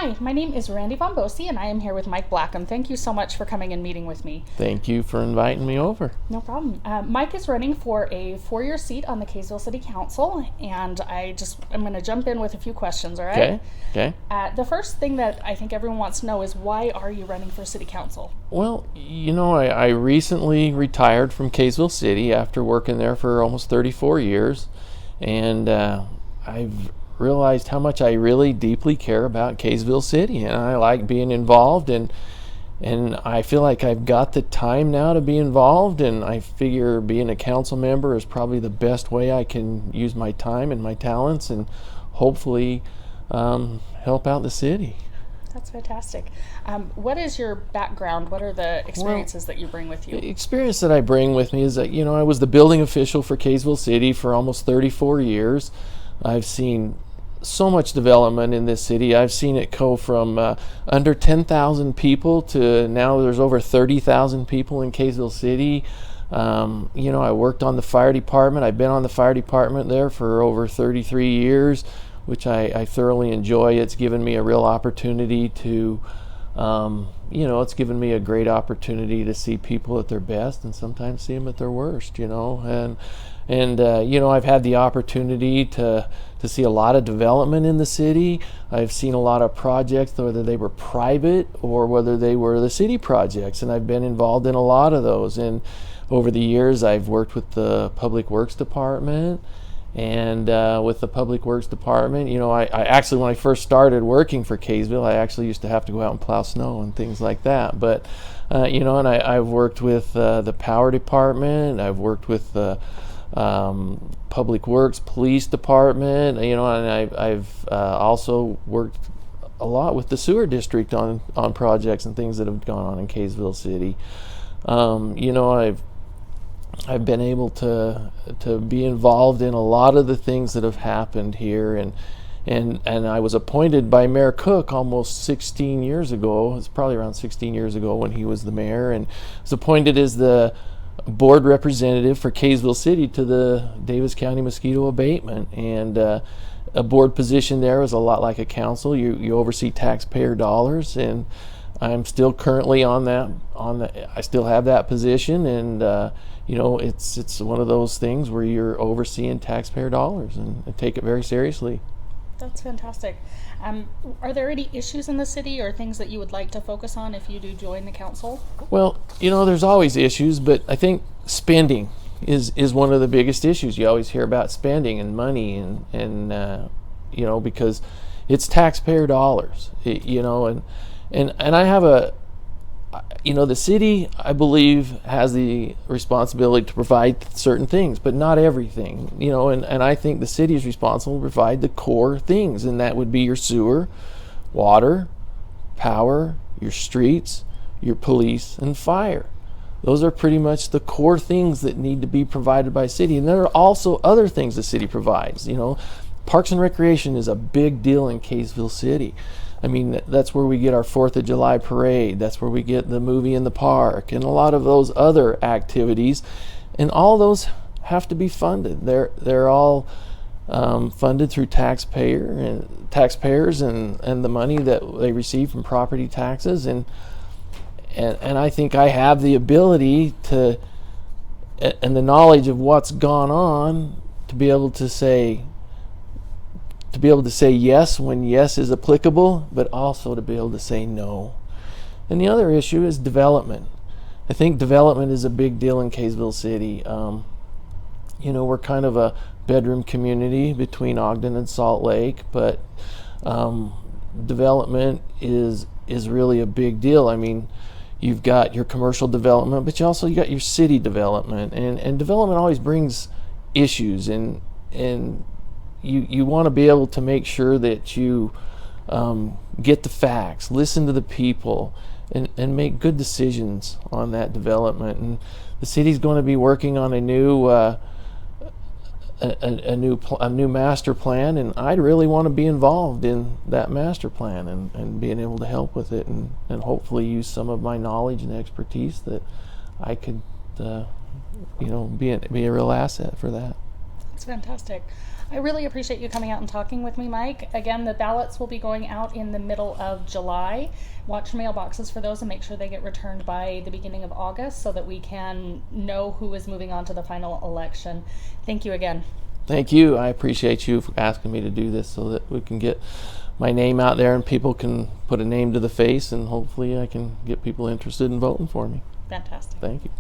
Hi, my name is Randy Von Bosi, and I am here with Mike Blackham. Thank you so much for coming and meeting with me. Thank you for inviting me over. No problem. Mike is running for a four-year seat on the Kaysville City Council, and I'm going to jump in with a few questions, all right? Okay. Okay. The first thing that I think everyone wants to know is, why are you running for City Council? Well, I recently retired from Kaysville City after working there for almost 34 years, and I've realized how much I really deeply care about Kaysville City, and I like being involved, and I feel like I've got the time now to be involved, and I figure being a council member is probably the best way I can use my time and my talents and hopefully help out the city. That's fantastic. What is your background? What are the experiences that you bring with you? The experience that I bring with me is that, I was the building official for Kaysville City for almost 34 years. I've seen so much development in this city. I've seen it go from under 10,000 people to now there's over 30,000 people in Kaysville City. I worked on the fire department. I've been on the fire department there for over 33 years, which I thoroughly enjoy. It's given me a real opportunity to, it's given me a great opportunity to see people at their best and sometimes see them at their worst, and I've had the opportunity to see a lot of development in the city. I've seen a lot of projects, whether they were private or whether they were the city projects, and I've been involved in a lot of those. And over the years, I've worked with the Public Works Department, and with the Public Works Department, I actually, when I first started working for Kaysville, I actually used to have to go out and plow snow and things like that. But, and I've worked with the Power Department. I've worked with the Public Works, Police Department, and I've also worked a lot with the sewer district on projects and things that have gone on in Kaysville City. I've been able to be involved in a lot of the things that have happened here, and I was appointed by Mayor Cook almost 16 years ago. It's probably around 16 years ago when he was the mayor, and was appointed as the board representative for Kaysville City to the Davis County Mosquito Abatement, and a board position there is a lot like a council. You oversee taxpayer dollars, and I'm still currently on that. I still have that position, and it's one of those things where you're overseeing taxpayer dollars and take it very seriously. That's fantastic. Are there any issues in the city or things that you would like to focus on if you do join the council? Well, there's always issues, but I think spending is one of the biggest issues. You always hear about spending and money, and because it's taxpayer dollars, and I have the city, I believe, has the responsibility to provide certain things, but not everything, and I think the city is responsible to provide the core things, and that would be your sewer, water, power, your streets, your police, and fire. Those are pretty much the core things that need to be provided by city, and there are also other things the city provides. Parks and recreation is a big deal in Kaysville City. I mean, that's where we get our 4th of July parade. That's where we get the movie in the park and a lot of those other activities. And all those have to be funded. They're all funded through taxpayers and the money that they receive from property taxes. And I think I have the ability to, and the knowledge of what's gone on, to be able to say yes when yes is applicable, but also to be able to say no. And the other issue is development. I think development is a big deal in Kaysville City. We're kind of a bedroom community between Ogden and Salt Lake, but development is really a big deal. I mean, you've got your commercial development, but you got your city development, and development always brings issues, and you want to be able to make sure that you get the facts, listen to the people, and make good decisions on that development. And the city's going to be working on a new master plan, and I'd really want to be involved in that master plan and being able to help with it, and hopefully use some of my knowledge and expertise that I could be a real asset for that. That's fantastic. I really appreciate you coming out and talking with me, Mike. Again, the ballots will be going out in the middle of July. Watch mailboxes for those and make sure they get returned by the beginning of August so that we can know who is moving on to the final election. Thank you again. Thank you. I appreciate you for asking me to do this so that we can get my name out there and people can put a name to the face, and hopefully I can get people interested in voting for me. Fantastic. Thank you.